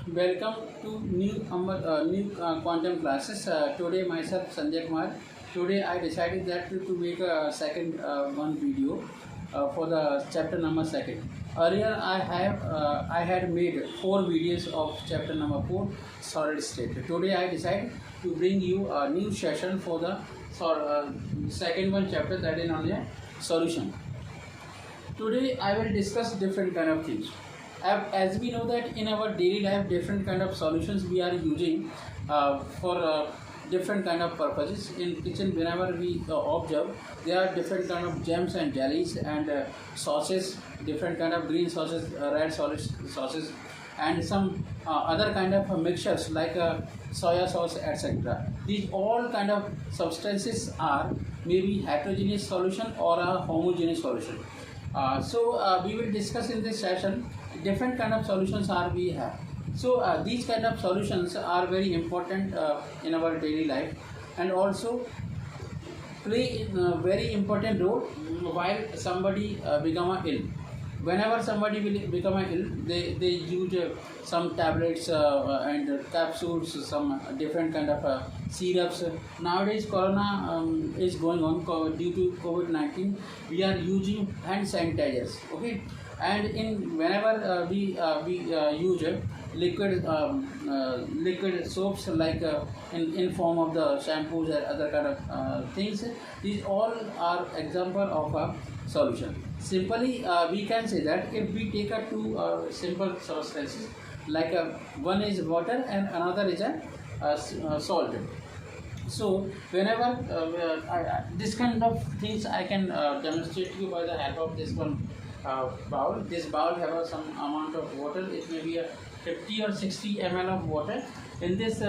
Welcome to new quantum classes. Today myself Sanjay Kumar. Today I decided that to make a second one video for the chapter number second. Earlier I had made 4 videos of chapter number 4 solid state. Today I decided to bring you a new session for the second one chapter, that is on the solution. Today I will discuss different kind of things. As we know that in our daily life, different kind of solutions we are using for different kind of purposes. In kitchen, whenever we observe, there are different kind of jams and jellies and sauces, different kind of green sauces, red sauces, and some other kind of mixtures like soya sauce, etc. These all kind of substances are maybe heterogeneous solution or a homogeneous solution. We will discuss in this session different kind of solutions are we have. These kind of solutions are very important in our daily life, and also play a very important role while somebody become ill. Whenever somebody will become ill, they use some tablets and capsules, some different kind of syrups. Nowadays corona is going on due to COVID-19. We are using hand sanitizers, okay, and in whenever we use liquid soaps like in form of the shampoos and other kind of things, these all are example of a solution. Simply we can say that if we take a two simple substances, like one is water and another is a salt. So whenever this kind of things I can demonstrate you by the help of this one bowl. This bowl have some amount of water. It may be a 50 or 60 ml of water. In this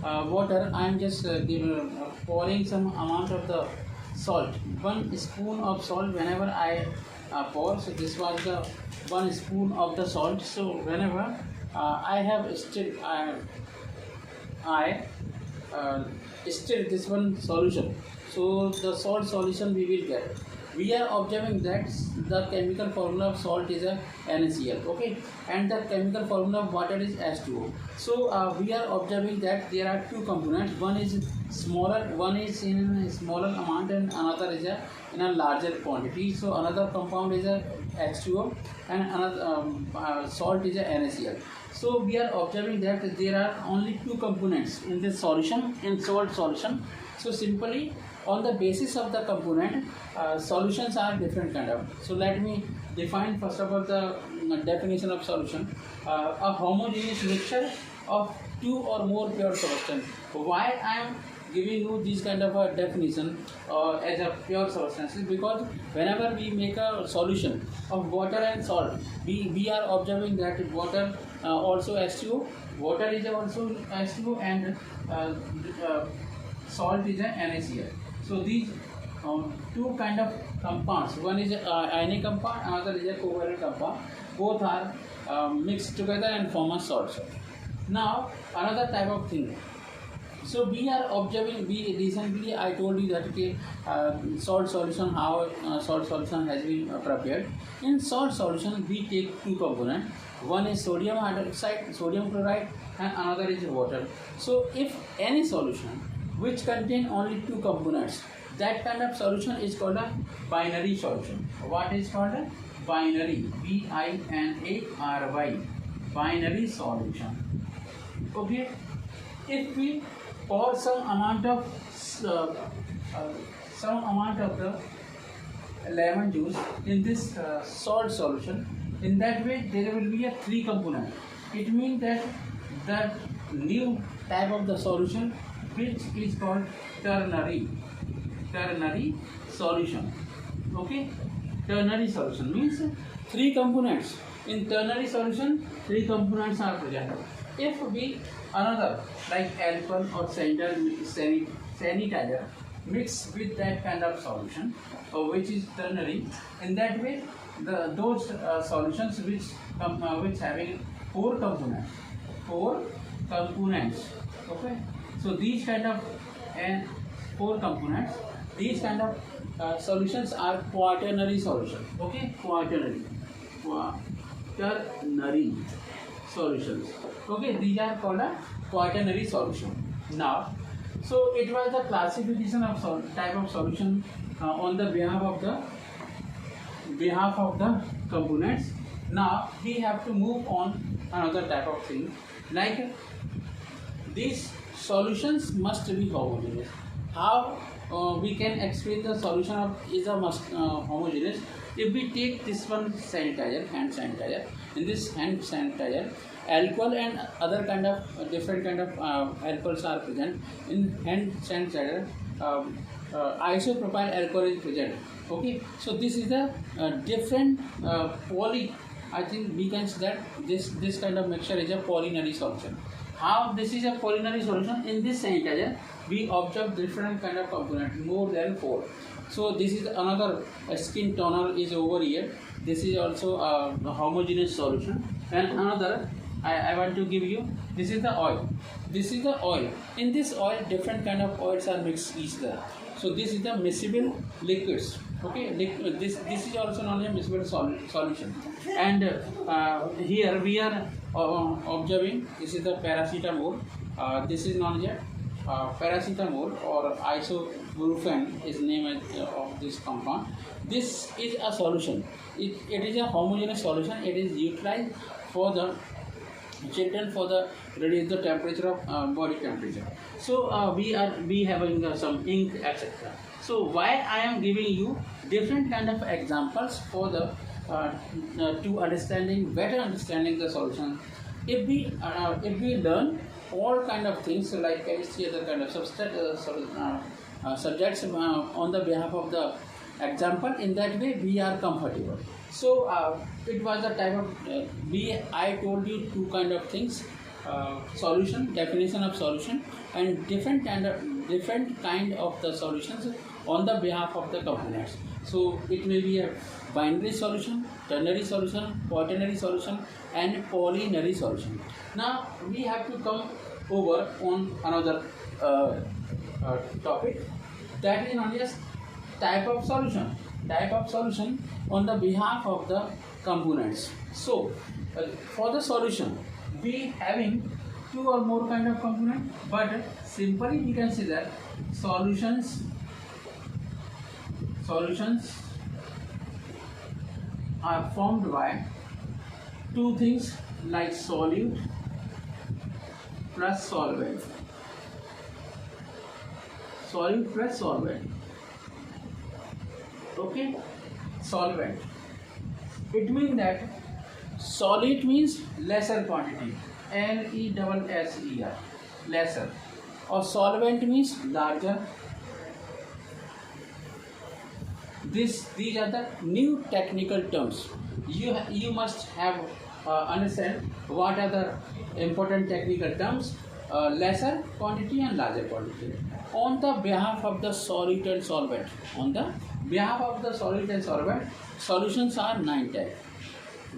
water, I am just pouring some amount of the salt. 1 spoon of salt whenever I pour. So this was the 1 spoon of the salt. So whenever I have stirred, I stir this one solution. So the salt solution we will get. We are observing that the chemical formula of salt is a NaCl, okay, and the chemical formula of water is H2O. So we are observing that there are two components. One is smaller, one is in a smaller amount, and another is in a larger quantity. So another compound is a H2O, and another salt is a NaCl. So we are observing that there are only two components in this solution, in salt solution. So simply on the basis of the component, solutions are different kind of. So let me define first of all the definition of solution. A homogeneous mixture of two or more pure substance. Why I am giving you this kind of a definition as a pure substance is because whenever we make a solution of water and salt, we are observing that water also H2O, water is also H2O, and salt is a NaCl. So these two kind of compounds, one is ionic compound, another is a covalent compound. Both are mixed together and form a salt. Now another type of thing. So we are observing. We recently I told you that salt solution, how salt solution has been prepared. In salt solution we take two components. One is sodium hydroxide, sodium chloride, and another is water. So if any solution which contain only two components, that kind of solution is called a binary solution. What is called a binary? binary, binary solution. Okay. If we pour some amount of the lemon juice in this salt solution, in that way there will be a three component. It means that the new type of the solution, which is called ternary solution. Okay, ternary solution means three components. In ternary solution, three components are present. If we another like alcohol or sanitizer mix with that kind of solution, which is ternary, in that way those solutions which having four components, okay. So these kind of and four components, these kind of solutions are quaternary solution, okay, quaternary. solutions. Okay, these are called a quaternary solution. Now, so it was the classification of type of solution on the behalf of the components. Now we have to move on another type of thing, like these solutions must be homogeneous. How we can explain the solution of is a must homogeneous? If we take this one sanitizer, hand sanitizer, in this hand sanitizer, alcohol and other kind of different kind of alcohols are present. In hand sanitizer, isopropyl alcohol is present. Okay, so this is a different poly. I think we can say that this kind of mixture is a polynary solution. How this is a polynary solution? In this sanitizer, we observe different kind of components, more than 4. So this is another skin toner is over here. This is also a homogeneous solution. And another, I want to give you, this is the oil. This is the oil. In this oil, different kind of oils are mixed each other. So this is the miscible liquids. Okay, this is also known as miscible solution. And here we are observing, this is the paracetamol. This is known as paracetamol or isobuprofen is name of this compound. This is a solution. It is a homogeneous solution. It is utilized for the children for the reduce the temperature of body temperature. So we having some ink, etc. So why I am giving you different kind of examples for the to better understanding the solution. If we learn all kind of things like chemistry, other kind of subjects on the behalf of the example, in that way we are comfortable. So it was the type of I told you two kind of things, solution, definition of solution, and different kind of the solutions on the behalf of the components. So it may be a binary solution, ternary solution, quaternary solution, and polynary solution. Now we have to come over on another topic, that is known as type of solution. Type of solution on the behalf of the components. So for the solution, we having two or more kind of component, but simply we can say that solutions are formed by two things like solute plus solvent. Solute plus solvent. Okay, solvent. It means that solute means lesser quantity, LESSER, lesser, or solvent means larger. These are the new technical terms. You must have understand what are the important technical terms. Lesser quantity and larger quantity. On the behalf of the solute and solvent, solutions are 9 types,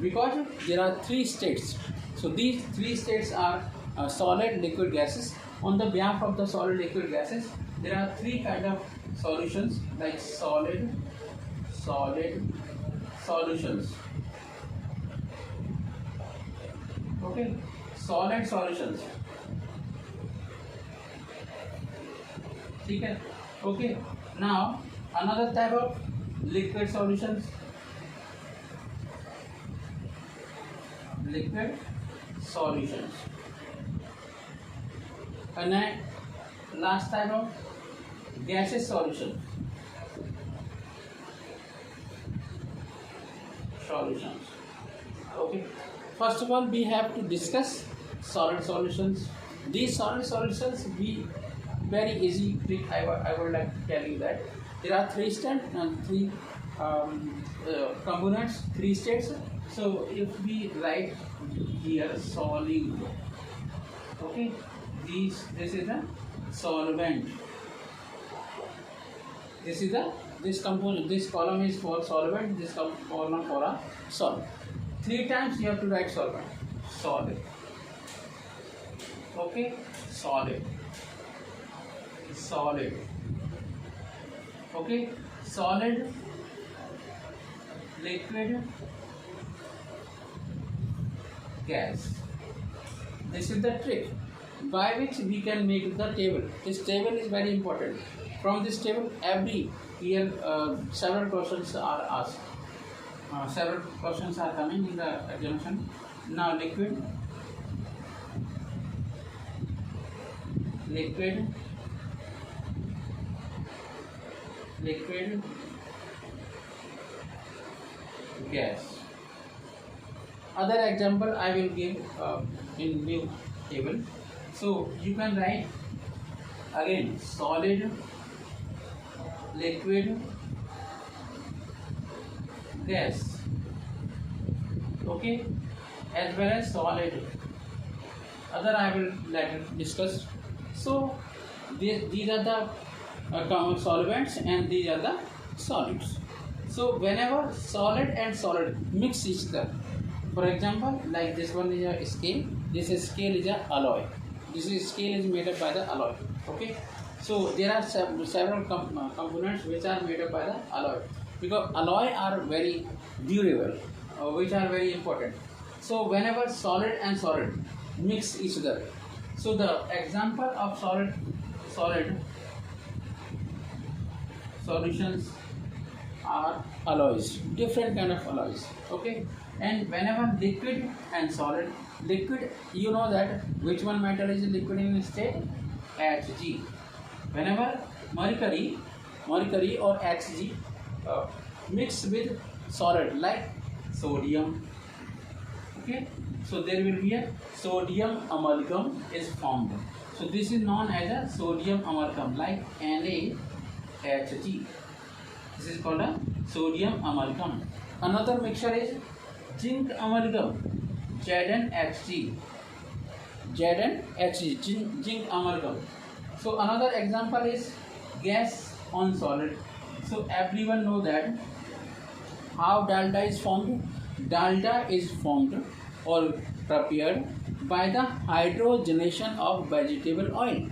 because there are 3 states. So these 3 states are solid, liquid, gases. On the behalf of the solid, liquid, gases, there are 3 kind of solutions like solid solutions. Okay, solid solutions. Okay, now another type of liquid solutions. And then last type of gaseous solutions. Okay, first of all we have to discuss solid solutions. These solid solutions we very easy trick. I would like to tell you that there are 3 states and 3 components, 3 states. So if we write here solute, okay, this is a solvent. This component, this column is for solvent, this column for a solvent. 3 times you have to write solvent. Solid. Okay, solid. Okay, solid, liquid, gas. This is the trick by which we can make the table. This table is very important. From this table, every year several questions are asked. Several questions are coming in the examination. Now liquid, gas. Other example I will give in new table. So you can write again solid, liquid, gas. Okay, as well as solid. Other I will later discuss. So these are the solvents and these are the solids. So whenever solid and solid mix each other, for example, like this one is a scale, this scale is a alloy. This scale is made up by the alloy. Okay, so there are several components which are made up by the alloy, because alloy are very durable, which are very important. So whenever solid and solid mix each other, so the example of solid solutions are alloys, different kind of alloys. Okay, and whenever liquid and solid, liquid, you know that which one metal is liquid in state? Hg. Whenever mercury or Hg mix with solid like sodium, okay, so there will be a sodium amalgam is formed. So this is known as a sodium amalgam, like NaHg. This is called a sodium amalgam. Another mixture is zinc amalgam, ZnHg. Zinc amalgam. So another example is gas on solid. So everyone know that how dalda is formed. Dalda is formed or prepared by the hydrogenation of vegetable oil.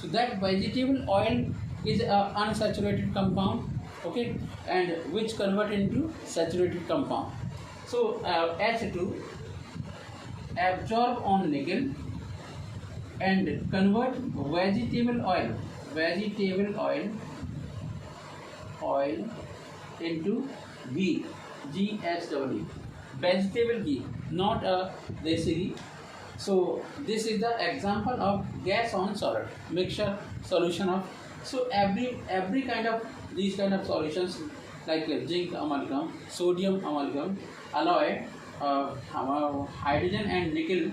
So that vegetable oil is a unsaturated compound, okay, and which convert into saturated compound. So H2 absorb on nickel and convert vegetable oil into ghee, GHW, vegetable ghee, not a desi ghee. So this is the example of gas on solid mixture solution of. So every kind of these kind of solutions like zinc amalgam, sodium amalgam, alloy, hydrogen and nickel,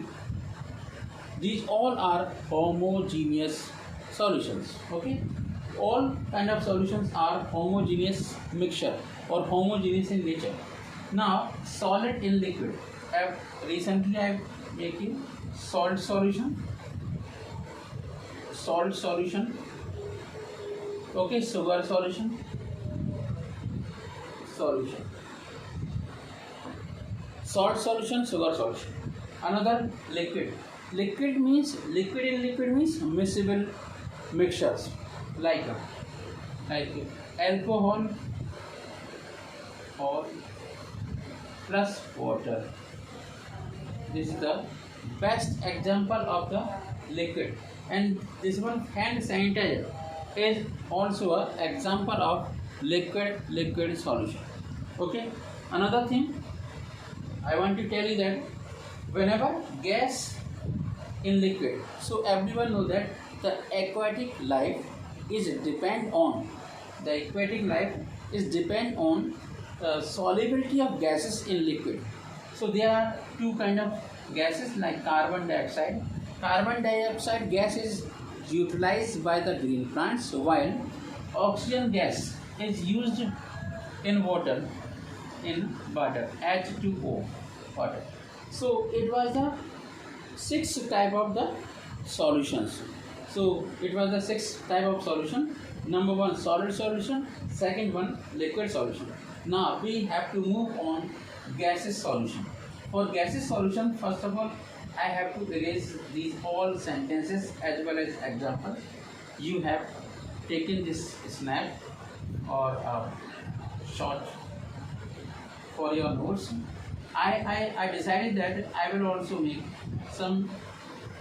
these all are homogeneous solutions. Okay, all kind of solutions are homogeneous mixture or homogeneous in nature. Now solid in liquid. Recently I am making salt solution. Okay, sugar solution. Salt solution, sugar solution. Another liquid. Liquid means miscible mixtures like alcohol or plus water. This is the best example of the liquid. And this one hand sanitizer is also an example of liquid solution. Okay, another thing I want to tell you that whenever gas in liquid, so everyone know that the aquatic life is depend on solubility of gases in liquid. So there are two kind of gases like carbon dioxide. Carbon dioxide gas is utilized by the green plants, while oxygen gas is used in water, H2O water. So it was the sixth type of the solutions. So it was the sixth type of solution. Number one, solid solution. Second one, liquid solution. Now we have to move on gaseous solution. For gaseous solution, first of all, I have to erase these all sentences as well as examples. You have taken this snap or short for your notes. I decided that I will also make some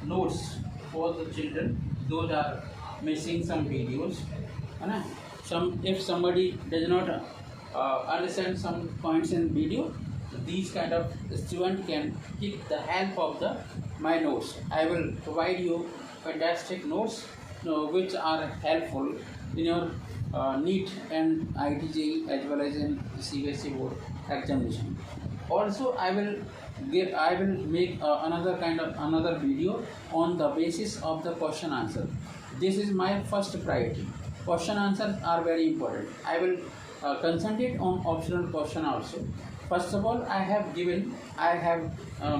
notes for the children. Those are missing some videos. है ना? Some if somebody does not understand some points in video, these kind of student can take the help of the my notes. I will provide you fantastic notes which are helpful in your NEET and ITJ as well as in CBSE board examination. Also, I will make another video on the basis of the question answer. This is my first priority. Question answers are very important. I will concentrate on optional question also. First of all, I have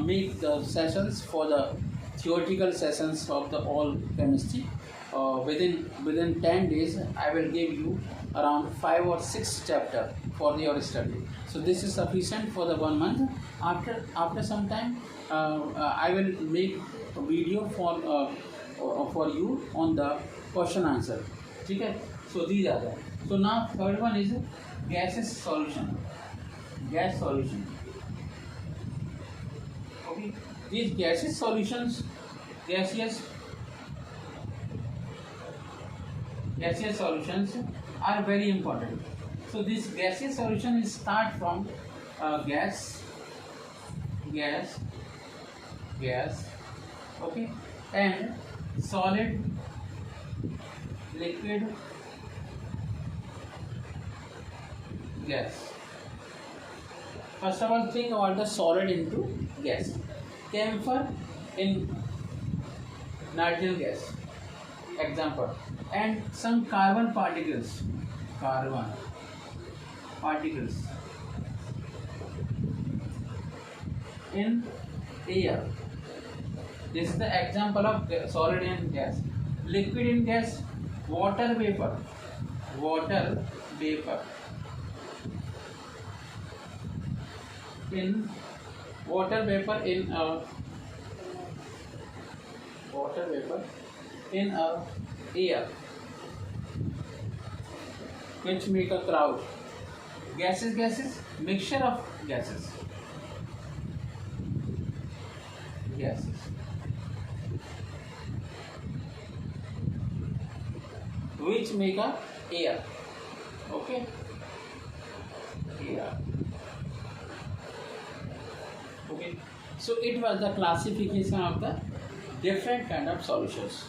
made the sessions for the theoretical sessions of the all chemistry. Within 10 days, I will give you around 5 or 6 chapter for your study. So this is sufficient for the 1 month. After some time, I will make a video for you on the question answer. Okay? So these are that. So now third one is gaseous solution. Gas solution. Okay. These gaseous solutions, gaseous solutions are very important. So this gaseous solution is start from gas, okay, and solid, liquid, gas. First of all, think about the solid into gas. Camphor in natural gas, example, and some carbon particles in air. This is the example of solid in gas. Liquid in gas, water vapor in air, which make a cloud. Gases, mixture of gases, which make a air. Okay, air. Okay, so it was the classification of the different kind of solutions.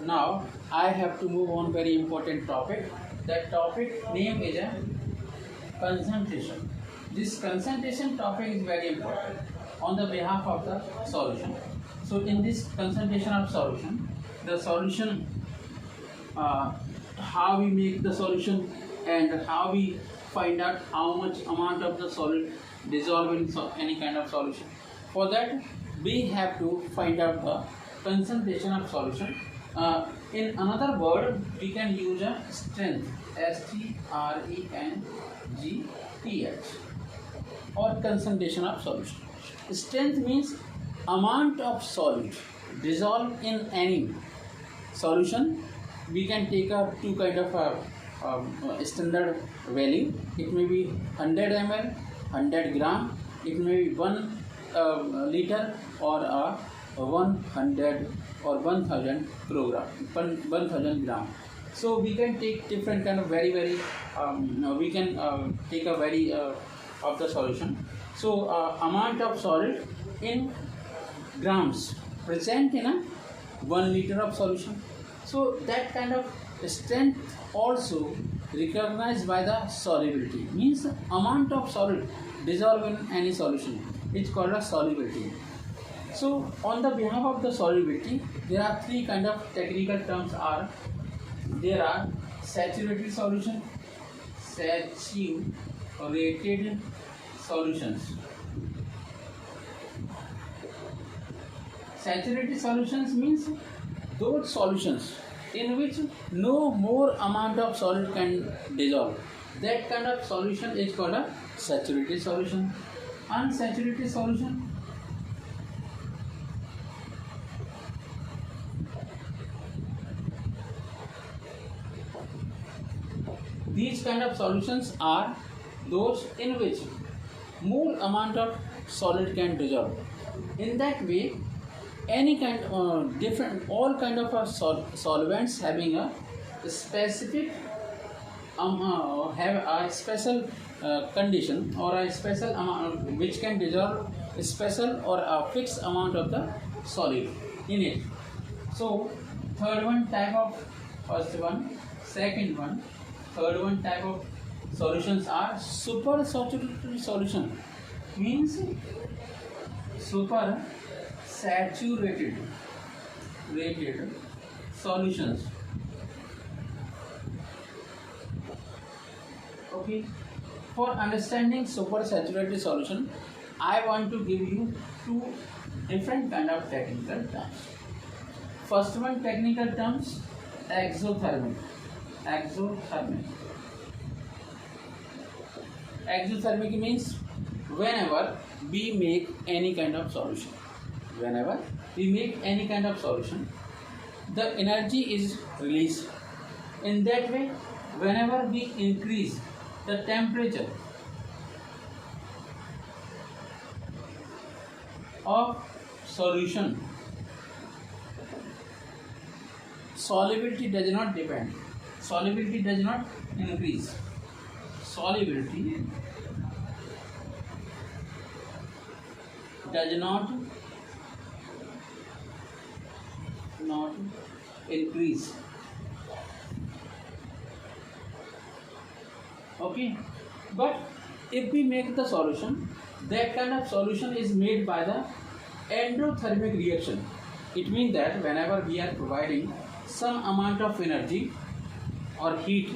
Now I have to move on very important topic. That topic name is a concentration. This concentration topic is very important on the behalf of the solution. So in this concentration of solution, the solution, how we make the solution and how we find out how much amount of the solid dissolve in any kind of solution. For that, we have to find out the concentration of solution. In another word, we can use a strength, strength, or concentration of solution. Strength means amount of solid dissolved in any solution. We can take two kind of standard value. It may be 100 ml, 100 gram. It may be 1 liter or 100 or 1000 kilogram, 1000 gram. So we can take different kind of we can take a very of the solution. So amount of solid in grams present in a 1 liter of solution. So that kind of strength also recognized by the solubility, means the amount of solid dissolved in any solution. It's called a solubility. So on the behalf of the solubility, there are three kind of technical terms are. There are saturated solution, saturated solutions. Saturated solutions means those solutions in which no more amount of solid can dissolve. That kind of solution is called a saturated solution. Unsaturated solution, these kind of solutions are those in which more amount of solid can dissolve. In that way, any kind different all kind of solvents having a specific have a special condition or a special amount which can dissolve a special or a fixed amount of the solid in it. So third one type of first one, second one, third one type of solutions are super saturated solution, means super saturated solutions. Okay, for understanding super saturated solution, I want to give you two different kind of technical terms. First one technical terms, exothermic. Exothermic means whenever we make any kind of solution, the energy is released. In that way, whenever we increase the temperature of solution, solubility does not depend, solubility does not increase, solubility does not increase. Okay, but if we make the solution, that kind of solution is made by the endothermic reaction. It means that whenever we are providing some amount of energy or heat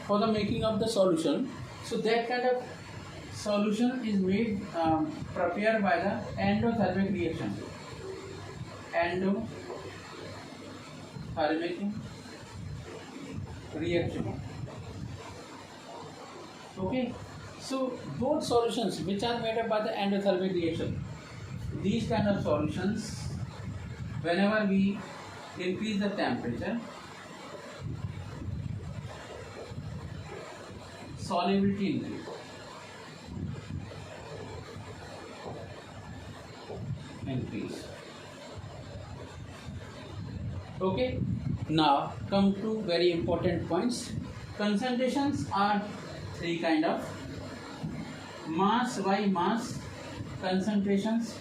for the making of the solution, so that kind of solution is made prepared by the endothermic reaction. Okay, so both solutions which are made up by the endothermic reaction, these kind of solutions, whenever we increase the temperature, solubility increase. Okay, now come to very important points. Concentrations are three kind of: mass by mass concentrations,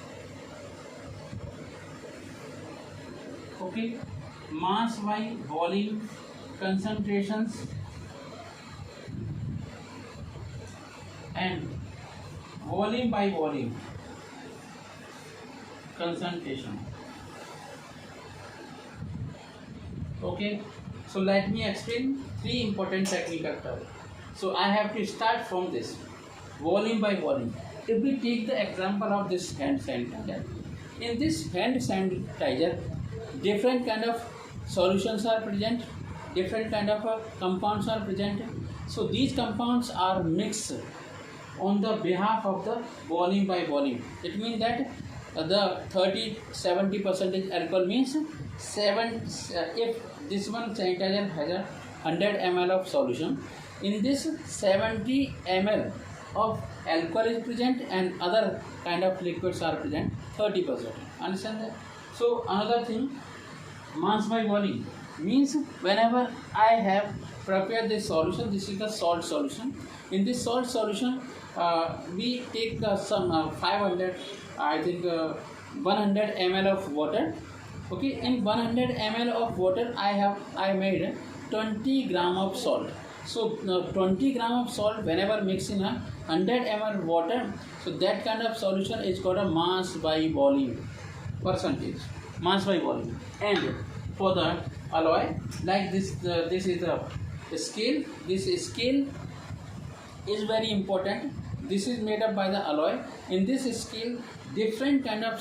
okay, mass by volume concentrations, and volume by volume concentration. Okay, so let me explain three important technical terms. So I have to start from this volume by volume. If we take the example of this hand sanitizer, in this hand sanitizer, different kind of solutions are present, different kind of compounds are present. So these compounds are mixed on the behalf of the volume by volume. It means that the 30-70% alcohol means if this one sanitizer has a 100 ml of solution, in this 70 ml of alcohol is present and other kind of liquids are present 30%. Understand that? So another thing, mass by volume means whenever I have prepared this solution, this is the salt solution. In this salt solution, we take some 500, I think 100 ml of water. Okay, in 100 ml of water, I made 20 gram of salt. So 20 gram of salt whenever mixed in a 100 ml water, so that kind of solution is called a mass by volume percentage, mass by volume. And for the alloy, like this, this is the scale. This scale is very important. This is made up by the alloy. In this scale, different kind of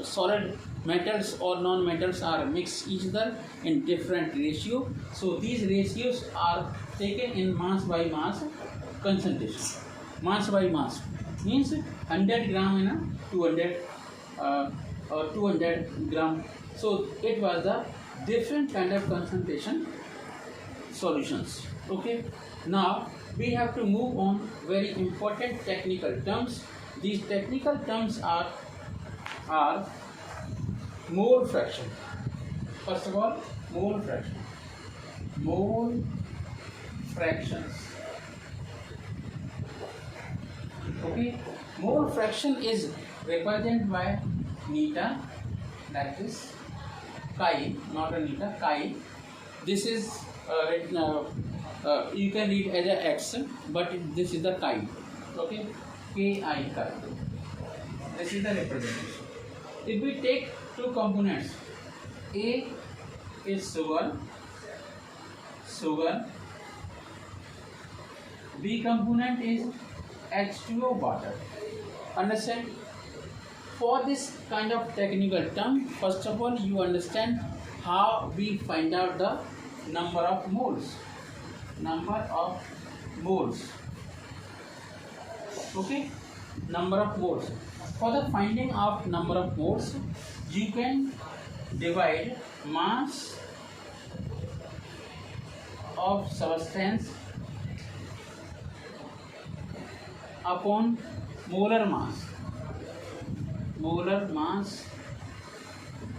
solid metals or non-metals are mixed each other in different ratio. So these ratios are taken in mass by mass concentration. Mass by mass means 100 gram in a 200 or 200 gram. So it was the different kind of concentration solutions. Okay, now we have to move on very important technical terms. These technical terms are mole fraction. First of all, mole fraction. Mole fractions. Okay, mole fraction is represented by neta, like this. Chi, not a neta, chi. This is you can read as a x, but this is the chi. Okay, ki, chi. This is the representation. If we take two components, A is sugar, B component is H2O water. Understand? For this kind of technical term, first of all, you understand how we find out the number of moles. Okay, number of moles. For the finding of number of moles, you can divide mass of substance upon molar mass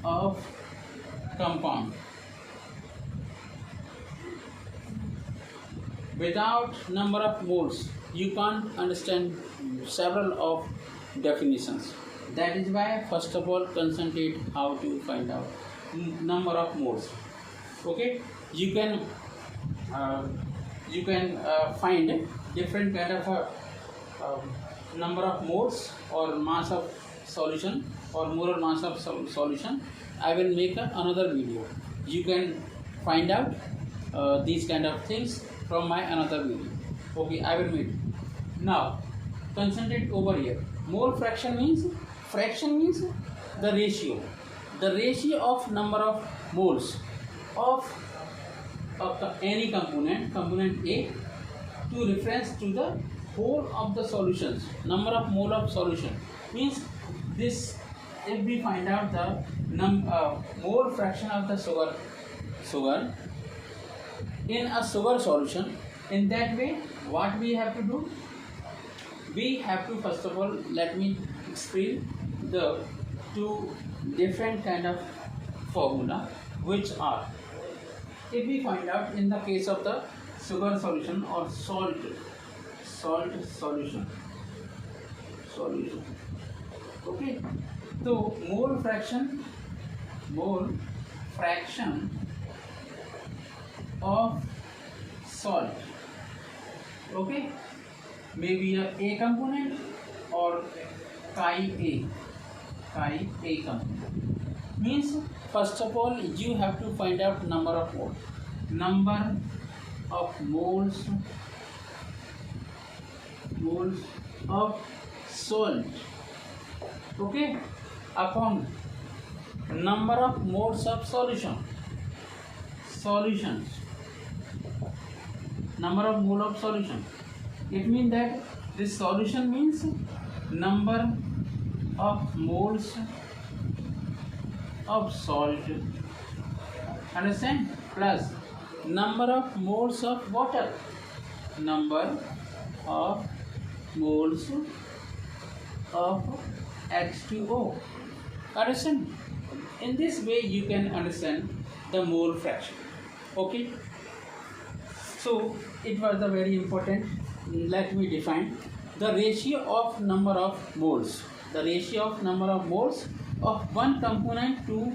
of compound. Without number of moles, you can't understand several of definitions. That is why first of all concentrate how to find out number of moles. Okay, you can find different kind of number of moles or mass of solution or molar mass of solution. I will make another video. You can find out these kind of things from my another video. Okay, I will make. Now concentrate over here. Mole fraction means the ratio of number of moles of any component A to reference to the whole of the solutions. Number of mole of solution means this. If we find out the mole fraction of the sugar in a sugar solution, in that way what we have to do, we have to first of all, let me explain the two different kind of formula, which are, if we find out in the case of the sugar solution or salt solution. Okay, so mole fraction of salt, okay, maybe a component or chi A component. Means first of all you have to find out number of moles of salt, okay, upon number of moles of solutions. Number of mole of solution. It means that this solution means number of moles of salt, understand, plus number of moles of water, number of moles of H2O, understand. In this way you can understand the mole fraction. Okay, so it was the very important. Let me define the ratio of number of moles. The ratio of number of moles of one component to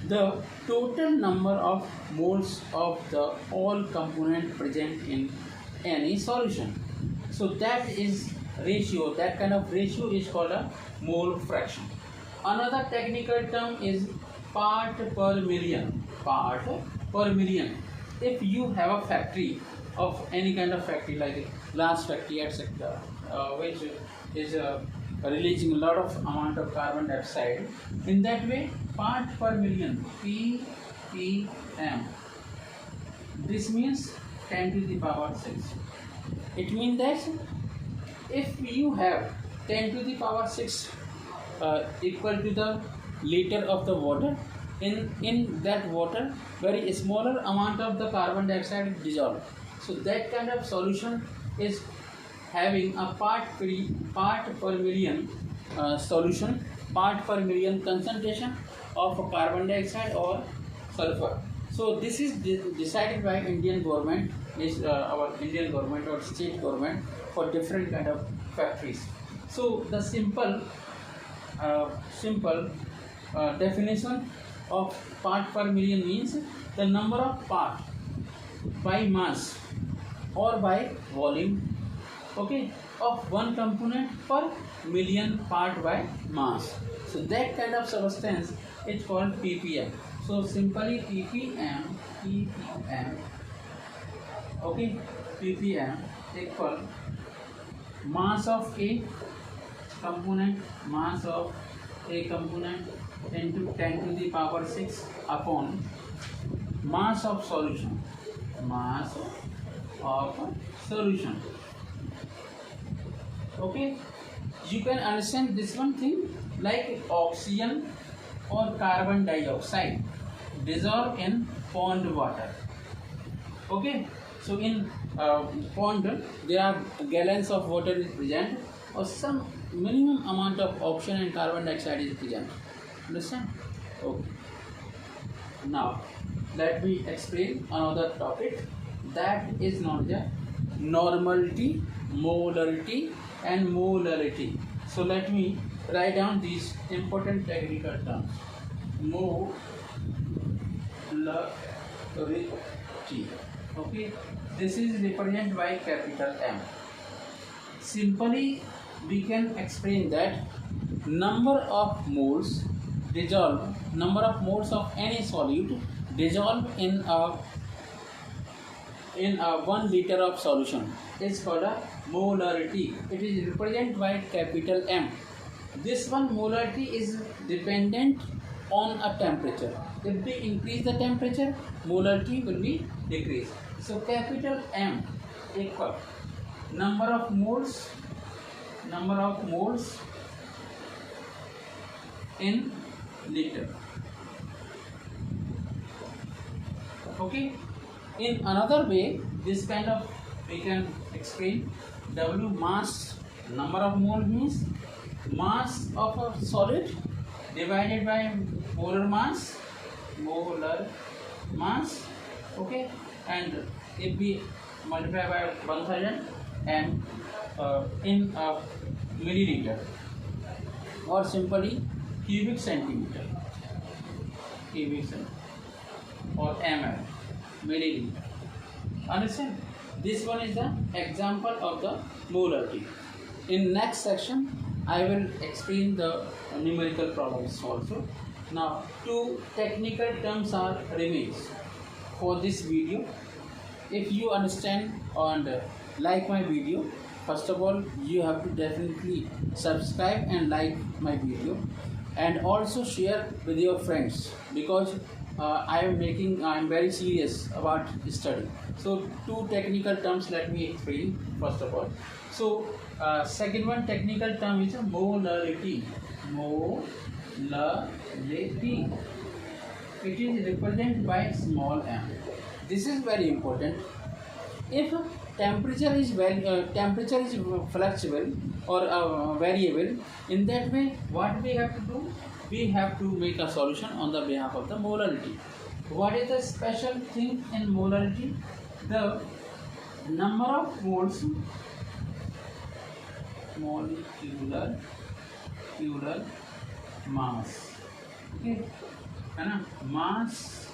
the total number of moles of the all component present in any solution. So that is ratio. That kind of ratio is called a mole fraction. Another technical term is part per million. If you have a factory of any kind of factory like a glass factory, etc., which is releasing a lot of amount of carbon dioxide, in that way part per million, ppm, this means 10 to the power 6. It means that if you have 10 to the power 6 equal to the liter of the water, in that water very smaller amount of the carbon dioxide is dissolved. So that kind of solution is having a part per million solution, part per million concentration of carbon dioxide or sulfur. So this is decided by Indian government, is our Indian government or state government for different kind of factories. So the simple definition of part per million means the number of part by mass or by volume, okay, of one component per million part by mass. So that kind of substance is called ppm. So simply ppm, okay, ppm equal mass of a component, into 10 to the power 6 upon mass of solution, okay. You can understand this one thing like oxygen or carbon dioxide dissolve in pond water, okay. So in pond there are gallons of water is present or some minimum amount of oxygen and carbon dioxide is present, understand? Okay. Now let me explain another topic that is known as normality, molarity and molarity. So let me write down these important technical terms. Molarity, okay, this is represented by capital M. Simply we can explain that number of moles of any solute dissolved in a 1 liter of solution is called a molarity. It is represented by capital M. This one molarity is dependent on a temperature. If we increase the temperature, molarity will be decreased. So capital M equal number of moles in liter, okay. In another way, this kind of we can explain W mass, number of mole means mass of a solid divided by molar mass, okay, and if we multiply by 1000 and in a milliliter or simply cubic centimeter or ml, milliliter, understand? This one is the example of the molarity. In next section I will explain the numerical problems also. Now two technical terms are remains for this video. If you understand and like my video, first of all you have to definitely subscribe and like my video and also share with your friends, because I am very serious about study. So two technical terms let me explain first of all. So second one technical term is molarity. It is represented by small m. This is very important. If temperature is flexible or variable, in that way what we have to do? We have to make a solution on the behalf of the molarity. What is the special thing in molarity? The number of moles, molecular mass, okay, and mass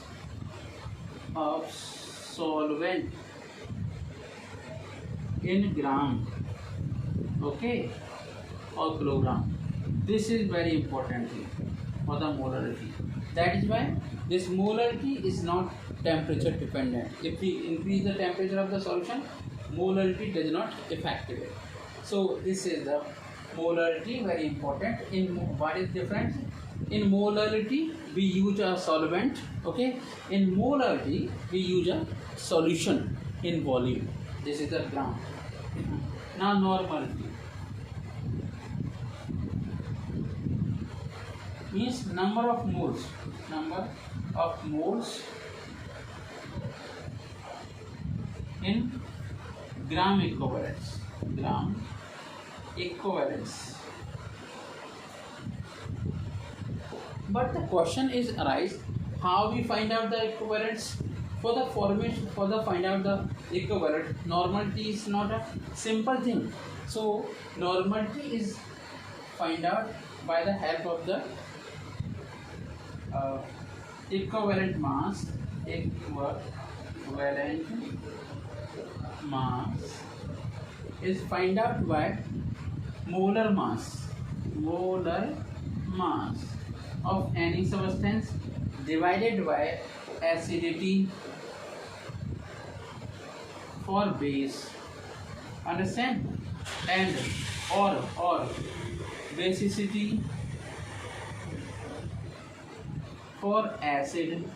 of solvent in gram, okay, or kilogram. This is very important thing for the molarity. That is why this molarity is not temperature dependent. If we increase the temperature of the solution, molarity does not affect it. So this is the molarity, very important. In what is difference? In molarity we use a solvent, okay. In molarity we use a solution in volume. This is the gram. Now normality means number of moles in gram equivalents, But the question is arise, how we find out the equivalence? For the formation, for the find out the equivalent, normality is not a simple thing. So normality is find out by the help of the equivalent mass. Equivalent mass is find out by molar mass of any substance divided by acidity for base, understand, and or basicity for acid,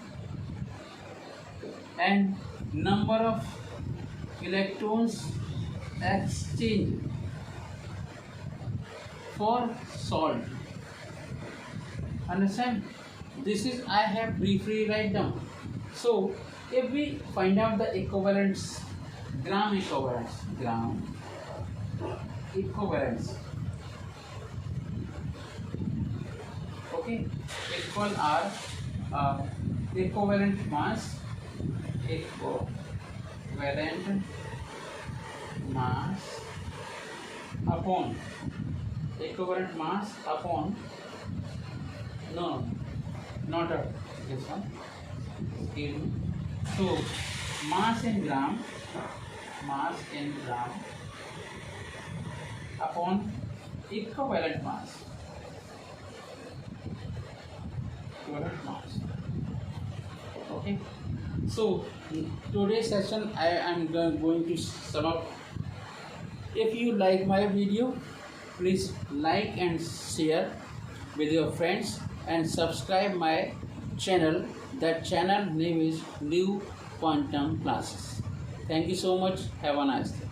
and number of electrons exchange for salt, understand. This is I have briefly write down. So if we find out the equivalence, gram equivalence, okay, equal are equivalent mass upon equivalent mass upon no, not a this one, excuse me. So mass in gram upon equivalent mass, okay. So today's session I am going to sum up. If you like my video, please like and share with your friends and subscribe my channel. That channel name is New Quantum Classes. Thank you so much. Have a nice day.